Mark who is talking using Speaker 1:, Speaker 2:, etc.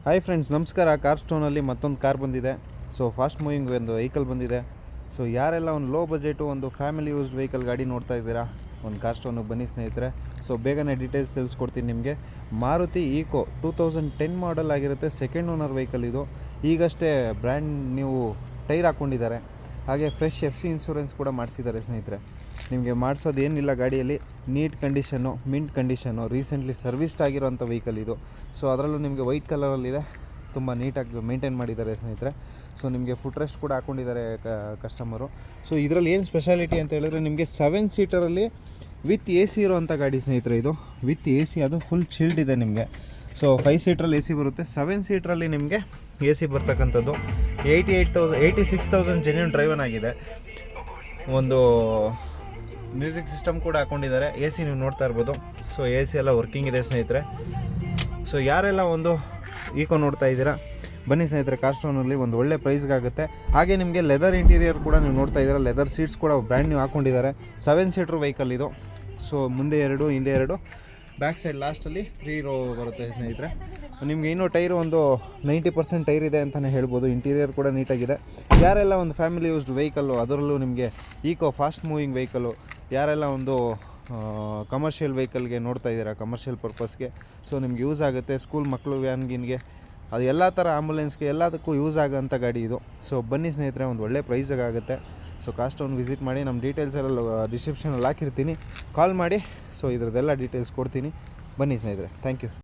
Speaker 1: Hi friends, ನಮಸ್ಕಾರ. Car ಸ್ಟೋನಲ್ಲಿ ಮತ್ತೊಂದು car ಬಂದಿದೆ. ಸೊ ಫಾಸ್ಟ್ ಮೂವಿಂಗ್ ಒಂದು ವೆಹಿಕಲ್ ಬಂದಿದೆ. ಸೊ ಯಾರೆಲ್ಲ ಒಂದು ಲೋ ಬಜೆಟು ಒಂದು ಫ್ಯಾಮಿಲಿ ಯೂಸ್ಡ್ ವೆಹಿಕಲ್ ಗಾಡಿ ನೋಡ್ತಾ ಇದ್ದೀರಾ, ಒಂದು ಕಾರ್ ಸ್ಟೋನಿಗೆ ಬನ್ನಿ ಸ್ನೇಹಿತರೆ. ಸೊ ಬೇಗನೆ ಡೀಟೇಲ್ಸ್ ತಿಳಿಸ್ಕೊಡ್ತೀನಿ ನಿಮಗೆ. ಮಾರುತಿ ಈಕೋ 2010 ಮಾಡಲ್ ಆಗಿರುತ್ತೆ. ಸೆಕೆಂಡ್ ಓನರ್ ವೆಹಿಕಲ್ ಇದು. ಈಗಷ್ಟೇ ಬ್ರ್ಯಾಂಡ್ ನೀವು ಟೈರ್ ಹಾಕ್ಕೊಂಡಿದ್ದಾರೆ. ಹಾಗೆ ಫ್ರೆಶ್ FC ಇನ್ಶೂರೆನ್ಸ್ ಕೂಡ ಮಾಡಿಸಿದ್ದಾರೆ ಸ್ನೇಹಿತರೆ. ನಿಮಗೆ ಮಾಡಿಸೋದು ಏನಿಲ್ಲ, ಗಾಡಿಯಲ್ಲಿ neat condition, mint condition, recently serviced ಆಗಿರೋಂಥ ವೆಹಿಕಲ್ ಇದು. ಸೊ ಅದರಲ್ಲೂ ನಿಮಗೆ ವೈಟ್ ಕಲರಲ್ಲಿದೆ, ತುಂಬ ನೀಟಾಗಿ ಮೇಂಟೈನ್ ಮಾಡಿದ್ದಾರೆ ಸ್ನೇಹಿತರೆ. ಸೊ ನಿಮಗೆ ಫುಟ್ ರೆಸ್ಟ್ ಕೂಡ ಹಾಕ್ಕೊಂಡಿದ್ದಾರೆ ಕಸ್ಟಮರು. ಸೊ ಇದರಲ್ಲಿ ಏನು ಸ್ಪೆಷಾಲಿಟಿ ಅಂತ ಹೇಳಿದ್ರೆ, ನಿಮಗೆ 7 ಸೀಟರಲ್ಲಿ ವಿತ್ AC ಇರೋವಂಥ ಗಾಡಿ ಸ್ನೇಹಿತರೆ. ಇದು ವಿತ್ AC, ಅದು ಫುಲ್ ಚಿಲ್ಡ್ ಇದೆ ನಿಮಗೆ. ಸೊ 5 ಸೀಟ್ರಲ್ಲಿ AC ಬರುತ್ತೆ, 7 ಸೀಟ್ರಲ್ಲಿ ನಿಮಗೆ AC ಬರ್ತಕ್ಕಂಥದ್ದು. 86,000 ಜೆನ್ಯೂನ್ ಡ್ರೈವನ್ ಆಗಿದೆ. ಒಂದು ಮ್ಯೂಸಿಕ್ ಸಿಸ್ಟಮ್ ಕೂಡ ಹಾಕ್ಕೊಂಡಿದ್ದಾರೆ. AC ನೀವು ನೋಡ್ತಾ ಇರ್ಬೋದು. ಸೊ AC ಎಲ್ಲ ವರ್ಕಿಂಗ್ ಇದೆ ಸ್ನೇಹಿತರೆ. ಸೊ ಯಾರೆಲ್ಲ ಒಂದು ಈಕೋ ನೋಡ್ತಾ ಇದ್ದೀರಾ, ಬನ್ನಿ ಸ್ನೇಹಿತರೆ. ಕಾರ್ ಸ್ಟೋನಲ್ಲಿ ಒಂದು ಒಳ್ಳೆ ಪ್ರೈಸ್ಗಾಗುತ್ತೆ. ಹಾಗೆ ನಿಮಗೆ ಲೆದರ್ ಇಂಟೀರಿಯರ್ ಕೂಡ ನೀವು ನೋಡ್ತಾ ಇದ್ದೀರಾ. ಲೆದರ್ ಸೀಟ್ಸ್ ಕೂಡ ಬ್ರ್ಯಾಂಡ್ ನ್ಯೂ ಹಾಕ್ಕೊಂಡಿದ್ದಾರೆ. 7 ಸೀಟ್ರ್ ವೆಹಿಕಲ್ ಇದು. ಸೊ ಮುಂದೆ 2, ಹಿಂದೆ 2, ಬ್ಯಾಕ್ ಸೈಡ್ ಲಾಸ್ಟಲ್ಲಿ 3 ರೋ ಬರುತ್ತೆ ಸ್ನೇಹಿತರೆ. ನಿಮಗೆ ಇನ್ನೂ ಟೈರು ಒಂದು 90% ಟೈರ್ ಇದೆ ಅಂತಲೇ ಹೇಳ್ಬೋದು. ಇಂಟೀರಿಯರ್ ಕೂಡ ನೀಟಾಗಿದೆ. ಯಾರೆಲ್ಲ ಒಂದು ಫ್ಯಾಮಿಲಿ ಯೂಸ್ಡ್ ವೆಹಿಕಲ್ಲು, ಅದರಲ್ಲೂ ನಿಮಗೆ ಈಕೋ ಫಾಸ್ಟ್ ಮೂವಿಂಗ್ ವೆಹಿಕಲ್ಲು, ಯಾರೆಲ್ಲ ಒಂದು ಕಮರ್ಷಿಯಲ್ ವೆಹಿಕಲ್ಗೆ ನೋಡ್ತಾ ಇದ್ದೀರಾ, ಕಮರ್ಷಿಯಲ್ ಪರ್ಪಸ್ಗೆ, ಸೊ ನಿಮ್ಗೆ ಯೂಸ್ ಆಗುತ್ತೆ. ಸ್ಕೂಲ್ ಮಕ್ಕಳು ವ್ಯಾನ್ಗಿನ್ಗೆ, ಅದು ಎಲ್ಲ ಥರ ಆಂಬುಲೆನ್ಸ್ಗೆ ಎಲ್ಲದಕ್ಕೂ ಯೂಸ್ ಆಗೋಂಥ ಗಾಡಿ ಇದು. ಸೊ ಬನ್ನಿ ಸ್ನೇಹಿತರೆ, ಒಂದು ಒಳ್ಳೆ ಪ್ರೈಸಾಗುತ್ತೆ. ಸೊ ಕಾಸ್ಟ್ ಒಂದು ವಿಸಿಟ್ ಮಾಡಿ. ನಮ್ಮ ಡೀಟೇಲ್ಸ್ ಎಲ್ಲ ಡಿಸ್ಕ್ರಿಪ್ಷನಲ್ಲಿ ಹಾಕಿರ್ತೀನಿ, ಕಾಲ್ ಮಾಡಿ. ಸೊ ಇದ್ರದ್ದೆಲ್ಲ ಡೀಟೇಲ್ಸ್ ಕೊಡ್ತೀನಿ. ಬನ್ನಿ ಸ್ನೇಹಿತರೆ. Thank you.